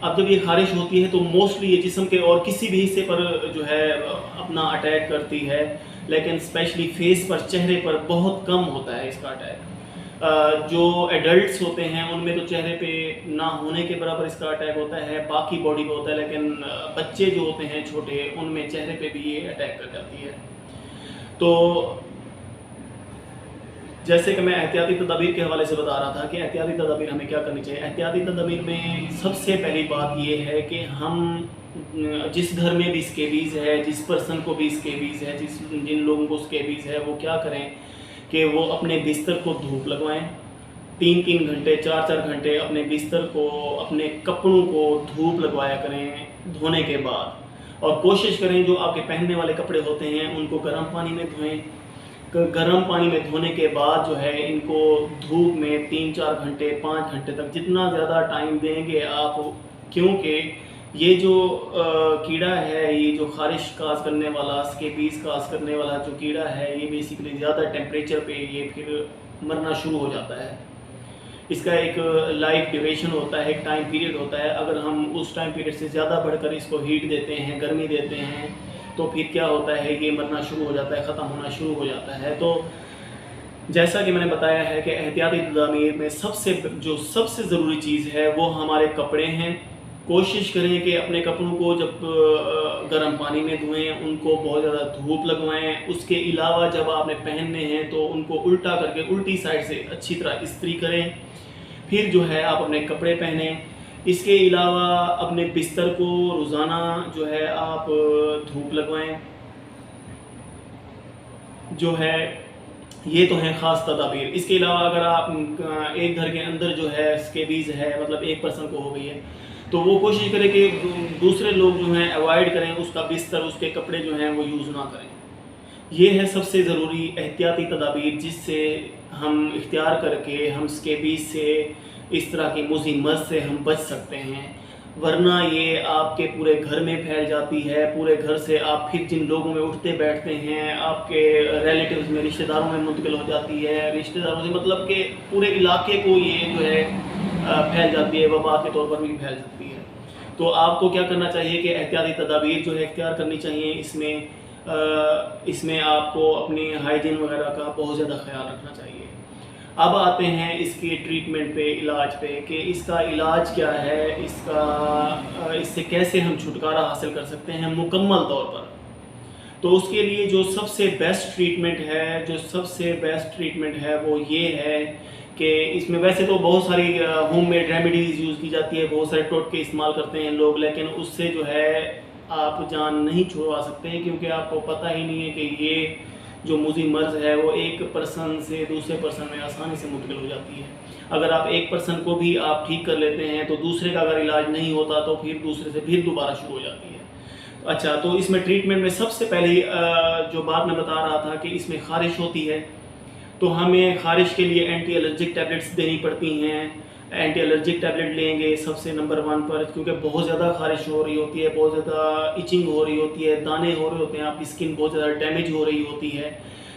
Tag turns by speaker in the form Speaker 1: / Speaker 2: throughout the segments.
Speaker 1: اب جب یہ خارش ہوتی ہے تو موسٹلی یہ جسم کے اور کسی بھی حصے پر جو ہے اپنا اٹیک کرتی ہے، لیکن اسپیشلی فیس پر، چہرے پر بہت کم ہوتا ہے اس کا اٹیک۔ جو ایڈلٹس ہوتے ہیں ان میں تو چہرے پہ نہ ہونے کے برابر اس کا اٹیک ہوتا ہے، باقی باڈی پہ ہوتا ہے، لیکن بچے جو ہوتے ہیں چھوٹے ان میں چہرے پہ بھی یہ اٹیک کر جاتی ہے۔ تو جیسے کہ میں احتیاطی تدابیر کے حوالے سے بتا رہا تھا کہ احتیاطی تدابیر ہمیں کیا کرنی چاہیے۔ احتیاطی تدابیر میں سب سے پہلی بات یہ ہے کہ ہم جس گھر میں بھی اسکیبیز ہے، جس پرسن کو بھی اسکیبیز ہے، جن لوگوں کو اسکیبیز ہے، وہ کیا کریں کہ وہ اپنے بستر کو دھوپ لگوائیں، 3 گھنٹے 4 گھنٹے اپنے بستر کو، اپنے کپڑوں کو دھوپ لگوایا کریں دھونے کے بعد، اور کوشش کریں جو آپ کے پہننے والے کپڑے ہوتے ہیں ان کو گرم پانی میں دھوئیں۔ گرم پانی میں دھونے کے بعد جو ہے ان کو دھوپ میں 3-4 گھنٹے 5 گھنٹے تک جتنا زیادہ ٹائم دیں گے آپ، کیونکہ یہ جو کیڑا ہے، یہ جو خارش کاز کرنے والا، اسکیبیز کاز کرنے والا جو کیڑا ہے، یہ بیسیکلی زیادہ ٹیمپریچر پہ یہ پھر مرنا شروع ہو جاتا ہے۔ اس کا ایک لائف ڈیوریشن ہوتا ہے، ایک ٹائم پیریڈ ہوتا ہے۔ اگر ہم اس ٹائم پیریڈ سے زیادہ بڑھ کر اس کو ہیٹ دیتے ہیں، گرمی دیتے ہیں، تو پھر کیا ہوتا ہے، یہ مرنا شروع ہو جاتا ہے، ختم ہونا شروع ہو جاتا ہے۔ تو جیسا کہ میں نے بتایا ہے کہ احتیاطی تدابیر میں سب سے ضروری چیز ہے وہ ہمارے کپڑے ہیں۔ کوشش کریں کہ اپنے کپڑوں کو جب گرم پانی میں دھوئیں، ان کو بہت زیادہ دھوپ لگوائیں۔ اس کے علاوہ جب آپ نے پہننے ہیں تو ان کو الٹا کر کے الٹی سائڈ سے اچھی طرح استری کریں، پھر جو ہے آپ اپنے کپڑے پہنیں۔ اس کے علاوہ اپنے بستر کو روزانہ جو ہے آپ دھوپ لگوائیں۔ جو ہے یہ تو ہیں خاص تدابیر۔ اس کے علاوہ اگر آپ ایک گھر کے اندر جو ہے اسکیبیز ہے، مطلب ایک پرسن کو ہو گئی ہے، تو وہ کوشش کرے کہ دوسرے لوگ جو ہیں اوائڈ کریں، اس کا بستر، اس کے کپڑے جو ہیں وہ یوز نہ کریں۔ یہ ہے سب سے ضروری احتیاطی تدابیر جس سے ہم اختیار کر کے ہم اسکیبیز سے، اس طرح کی موذی مرض سے ہم بچ سکتے ہیں۔ ورنہ یہ آپ کے پورے گھر میں پھیل جاتی ہے، پورے گھر سے آپ پھر جن لوگوں میں اٹھتے بیٹھتے ہیں، آپ کے ریلیٹیوز میں، رشتہ داروں میں منتقل ہو جاتی ہے۔ رشتہ داروں سے مطلب کہ پورے علاقے کو یہ جو ہے پھیل جاتی ہے، وبا کے طور پر بھی پھیل سکتی ہے۔ تو آپ کو کیا کرنا چاہیے کہ احتیاطی تدابیر جو ہے اختیار کرنی چاہیے۔ اس میں آپ کو اپنی ہائیجین وغیرہ کا بہت زیادہ خیال رکھنا چاہیے۔ اب آتے ہیں اس کی ٹریٹمنٹ پہ، علاج پہ، کہ اس کا علاج کیا ہے، اس سے کیسے ہم چھٹکارا حاصل کر سکتے ہیں مکمل طور پر۔ تو اس کے لیے جو سب سے بیسٹ ٹریٹمنٹ ہے وہ یہ ہے کہ اس میں ویسے تو بہت ساری ہوم میڈ ریمیڈیز یوز کی جاتی ہے، بہت سارے ٹوٹکے استعمال کرتے ہیں لوگ، لیکن اس سے جو ہے آپ جان نہیں چھڑوا سکتے ہیں، کیونکہ آپ کو پتہ ہی نہیں ہے کہ یہ جو موذی مرض ہے وہ ایک پرسن سے دوسرے پرسن میں آسانی سے منتقل ہو جاتی ہے۔ اگر آپ ایک پرسن کو بھی آپ ٹھیک کر لیتے ہیں تو دوسرے کا اگر علاج نہیں ہوتا تو پھر دوسرے سے پھر دوبارہ شروع ہو جاتی ہے۔ اچھا، تو اس میں ٹریٹمنٹ میں سب سے پہلی جو بات میں بتا رہا تھا کہ اس میں خارش ہوتی ہے، تو ہمیں خارش کے لیے اینٹی الرجک ٹیبلٹس دینی پڑتی ہیں۔ اینٹی الرجک ٹیبلٹ لیں گے سب سے نمبر 1 پر، کیونکہ بہت زیادہ خارش ہو رہی ہوتی ہے، بہت زیادہ ایچنگ ہو رہی ہوتی ہے، دانے ہو رہے ہوتے ہیں، آپ کی اسکن بہت زیادہ ڈیمیج ہو رہی ہوتی ہے،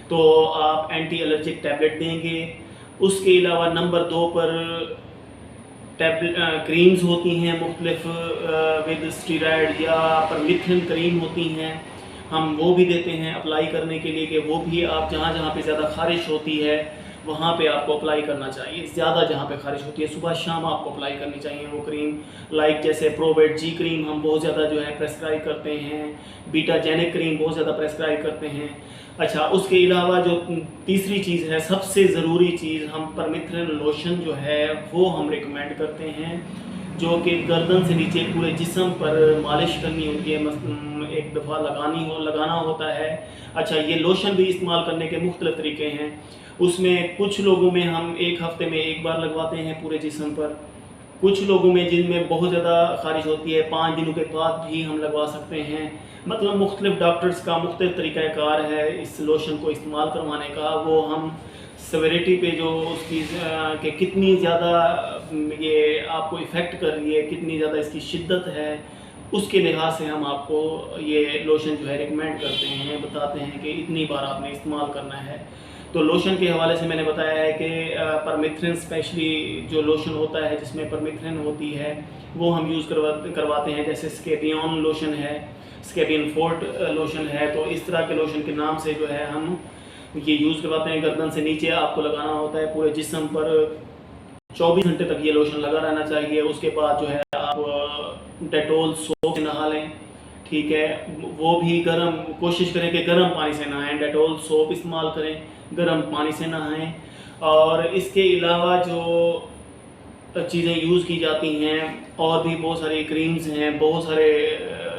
Speaker 1: تو آپ اینٹی الرجک ٹیبلٹ دیں گے۔ اس کے علاوہ نمبر 2 پر کریمز ہوتی ہیں مختلف ود اسٹیرائڈ یا پرمیتھرین کریم ہوتی ہیں، ہم وہ بھی دیتے ہیں اپلائی کرنے کے لیے، کہ وہ بھی آپ جہاں جہاں پہ زیادہ خارش ہوتی ہے وہاں پہ آپ کو اپلائی کرنا چاہیے۔ زیادہ جہاں پہ خارش ہوتی ہے صبح شام آپ کو اپلائی کرنی چاہیے وہ کریم، لائک جیسے پروویٹ جی کریم ہم بہت زیادہ جو ہے پریسکرائب کرتے ہیں، بیٹا جینک کریم بہت زیادہ پریسکرائب کرتے ہیں۔ اچھا، اس کے علاوہ جو تیسری چیز ہے، سب سے ضروری چیز، ہم پرمیتھرین لوشن جو ہے وہ ہم ریکمینڈ کرتے ہیں، جو کہ گردن سے نیچے پورے جسم پر مالش کرنی ہوتی ہے، ایک دفعہ لگانا ہوتا ہے۔ اچھا، یہ لوشن بھی استعمال کرنے کے مختلف طریقے ہیں۔ اس میں کچھ لوگوں میں ہم ایک ہفتے میں ایک بار لگواتے ہیں پورے جسم پر، کچھ لوگوں میں جن میں بہت زیادہ خارش ہوتی ہے 5 دنوں کے بعد بھی ہم لگوا سکتے ہیں۔ مطلب مختلف ڈاکٹرز کا مختلف طریقہ کار ہے اس لوشن کو استعمال کروانے کا، وہ ہم سیوریٹی پہ جو اس کی کہ کتنی زیادہ یہ آپ کو افیکٹ کر رہی ہے، کتنی زیادہ اس کی شدت ہے، اس کے لحاظ سے ہم آپ کو یہ لوشن جو ہے ریکمینڈ کرتے ہیں، بتاتے ہیں کہ اتنی بار آپ نے استعمال کرنا ہے۔ تو لوشن کے حوالے سے میں نے بتایا ہے کہ پرمیتھرین اسپیشلی جو لوشن ہوتا ہے جس میں پرمیتھرین ہوتی ہے وہ ہم یوز کرواتے ہیں، جیسے اسکیبیون لوشن ہے، اسکیبین فورٹ لوشن ہے، تو اس طرح کے لوشن کے نام سے جو ہے ہم یہ یوز کرواتے ہیں۔ گردن سے نیچے آپ کو لگانا ہوتا ہے، پورے جسم پر 24 گھنٹے تک یہ لوشن لگا رہنا چاہیے۔ اس کے بعد جو ہے آپ ڈیٹول سوپ سے نہا لیں، ٹھیک ہے، وہ بھی گرم، کوشش کریں کہ گرم پانی سے نہائیں، ڈیٹول سوپ استعمال کریں، گرم پانی سے نہائیں۔ اور اس کے علاوہ جو چیزیں یوز کی جاتی ہیں اور بھی بہت ساری کریمز ہیں، بہت سارے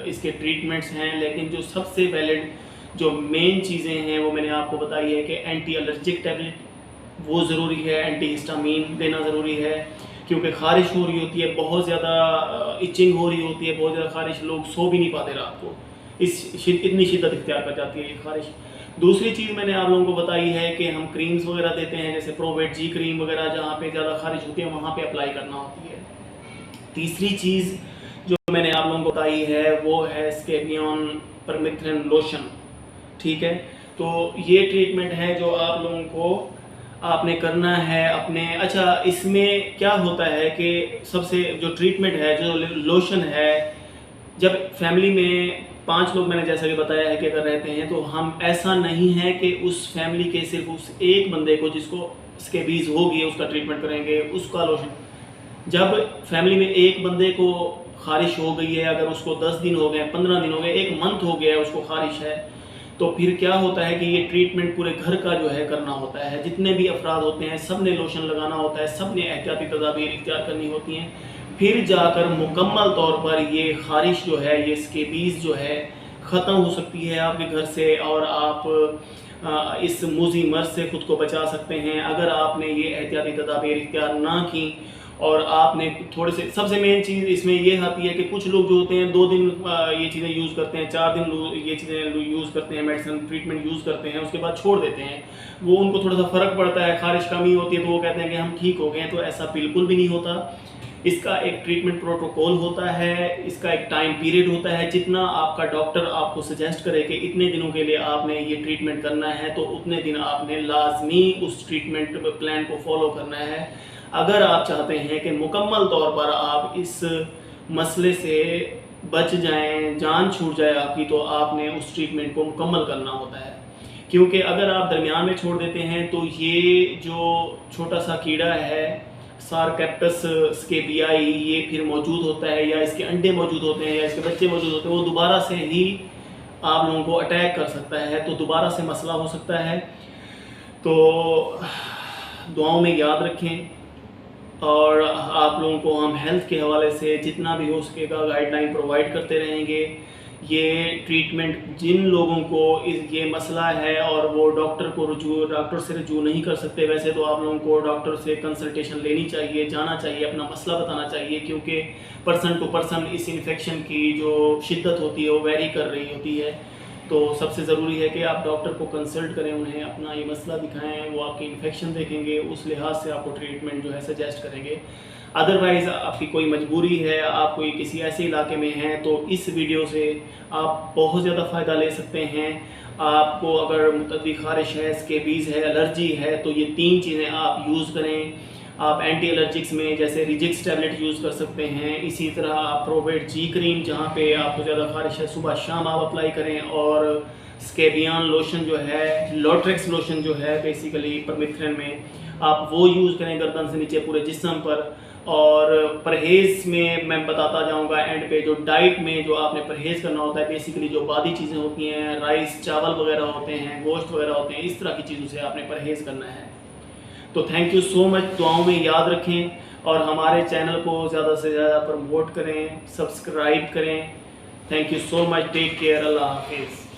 Speaker 1: اس کے ٹریٹمنٹس ہیں، لیکن جو سب سے ویلڈ جو مین چیزیں ہیں وہ میں نے آپ کو بتائی ہے کہ اینٹی الرجک ٹیبلٹ وہ ضروری ہے، اینٹی ہسٹامین دینا ضروری ہے، کیونکہ خارش ہو رہی ہوتی ہے، بہت زیادہ ایچنگ ہو رہی ہوتی ہے، بہت زیادہ خارش، لوگ سو بھی نہیں پاتے رات کو، اتنی شدت اختیار کر جاتی ہے یہ خارش۔ دوسری چیز میں نے آپ لوگوں کو بتائی ہے کہ ہم کریمز وغیرہ دیتے ہیں، جیسے پروویٹ جی کریم وغیرہ، جہاں پہ زیادہ خارش ہوتی ہے وہاں پہ اپلائی کرنا ہوتی ہے۔ تیسری چیز جو میں نے آپ لوگوں کو بتائی ہے وہ ہے اسکیبیون پرمیتھرین لوشن، ٹھیک ہے۔ تو یہ ٹریٹمنٹ ہے جو آپ لوگوں کو آپ نے کرنا ہے اپنے۔ اچھا، اس میں کیا ہوتا ہے کہ سب سے جو ٹریٹمنٹ ہے، جو لوشن ہے، جب فیملی میں 5 لوگ میں نے جیسا کہ بتایا ہے کہ اگر رہتے ہیں تو ہم ایسا نہیں ہے کہ اس فیملی کے صرف اس ایک بندے کو جس کو اسکیبیز ہوگی اس کا ٹریٹمنٹ کریں گے، اس کا لوشن۔ جب فیملی میں ایک بندے کو خارش ہو گئی ہے، اگر اس کو 10 دن ہو گئے، 15 دن ہو گئے، 1 منتھ ہو گیا ہے اس کو خارش ہے، تو پھر کیا ہوتا ہے کہ یہ ٹریٹمنٹ پورے گھر کا جو ہے کرنا ہوتا ہے، جتنے بھی افراد ہوتے ہیں سب نے لوشن لگانا ہوتا ہے، سب نے احتیاطی تدابیر اختیار کرنی ہوتی ہیں، پھر جا کر مکمل طور پر یہ خارش جو ہے، یہ اسکیبیز جو ہے ختم ہو سکتی ہے آپ کے گھر سے، اور آپ اس موذی مرض سے خود کو بچا سکتے ہیں اگر آپ نے یہ احتیاطی تدابیر اختیار نہ کی۔ اور آپ نے تھوڑے سے، سب سے مین چیز اس میں یہ آتی ہے کہ کچھ لوگ جو ہوتے ہیں 2 دن یہ چیزیں یوز کرتے ہیں، 4 دن یہ چیزیں یوز کرتے ہیں، میڈیسن ٹریٹمنٹ یوز کرتے ہیں، اس کے بعد چھوڑ دیتے ہیں، وہ ان کو تھوڑا سا فرق پڑتا ہے، خارش کمی ہوتی ہے تو وہ کہتے ہیں کہ ہم ٹھیک ہو گئے ہیں، تو ایسا بالکل بھی نہیں ہوتا۔ اس کا ایک ٹریٹمنٹ پروٹوکول ہوتا ہے، اس کا ایک ٹائم پیریڈ ہوتا ہے، جتنا آپ کا ڈاکٹر آپ کو سجیسٹ کرے کہ اتنے دنوں کے لیے آپ نے یہ ٹریٹمنٹ کرنا ہے تو اتنے دن آپ نے لازمی اس ٹریٹمنٹ پلان کو فالو کرنا ہے۔ اگر آپ چاہتے ہیں کہ مکمل طور پر آپ اس مسئلے سے بچ جائیں، جان چھوٹ جائے آپ کی، تو آپ نے اس ٹریٹمنٹ کو مکمل کرنا ہوتا ہے، کیونکہ اگر آپ درمیان میں چھوڑ دیتے ہیں تو یہ جو چھوٹا سا کیڑا ہے سارکیپٹس اسکیبیائی، یہ پھر موجود ہوتا ہے، یا اس کے انڈے موجود ہوتے ہیں یا اس کے بچے موجود ہوتے ہیں، وہ دوبارہ سے ہی آپ لوگوں کو اٹیک کر سکتا ہے، تو دوبارہ سے مسئلہ ہو سکتا ہے۔ تو دعاؤں میں یاد رکھیں، اور آپ لوگوں کو ہم ہیلتھ کے حوالے سے جتنا بھی ہو سکے گا گائیڈ لائن پرووائڈ کرتے رہیں گے۔ یہ ٹریٹمنٹ جن لوگوں کو یہ مسئلہ ہے اور وہ ڈاکٹر سے رجوع نہیں کر سکتے، ویسے تو آپ لوگوں کو ڈاکٹر سے کنسلٹیشن لینی چاہیے، جانا چاہیے، اپنا مسئلہ بتانا چاہیے، کیونکہ پرسن ٹو پرسن اس انفیکشن کی جو شدت ہوتی ہے وہ ویری کر رہی ہوتی ہے۔ تو سب سے ضروری ہے کہ آپ ڈاکٹر کو کنسلٹ کریں، انہیں اپنا یہ مسئلہ دکھائیں، وہ آپ کی انفیکشن دیکھیں گے، اس لحاظ سے آپ کو ٹریٹمنٹ جو ہے سجیسٹ کریں گے۔ ادروائز آپ کی کوئی مجبوری ہے، آپ کوئی کسی ایسے علاقے میں ہیں، تو اس ویڈیو سے آپ بہت زیادہ فائدہ لے سکتے ہیں۔ آپ کو اگر متعدی خارش ہے، اسکیبیز ہے، الرجی ہے، تو یہ 3 چیزیں آپ یوز کریں۔ آپ اینٹی الرجکس میں جیسے ریجکس ٹیبلٹ یوز کر سکتے ہیں، اسی طرح آپ پروویٹ جی کریم جہاں پہ آپ کو زیادہ خارش ہے صبح شام آپ اپلائی کریں، اور اسکیبیان لوشن جو ہے، لوٹریکس لوشن جو ہے بیسیکلی پرمیتھرین میں، آپ وہ یوز کریں گردن سے نیچے پورے جسم پر۔ اور پرہیز میں بتاتا جاؤں گا اینڈ پہ، جو ڈائٹ میں جو آپ نے پرہیز کرنا ہوتا ہے، بیسیکلی جو بادی چیزیں ہوتی ہیں، رائس چاول وغیرہ ہوتے ہیں، گوشت وغیرہ ہوتے ہیں، اس طرح کی چیزوں سے آپ نے پرہیز کرنا ہے۔ تو تھینک یو سو مچ، دعاؤں میں یاد رکھیں، اور ہمارے چینل کو زیادہ سے زیادہ پروموٹ کریں، سبسکرائب کریں۔ Thank you so much, take care, اللہ حافظ۔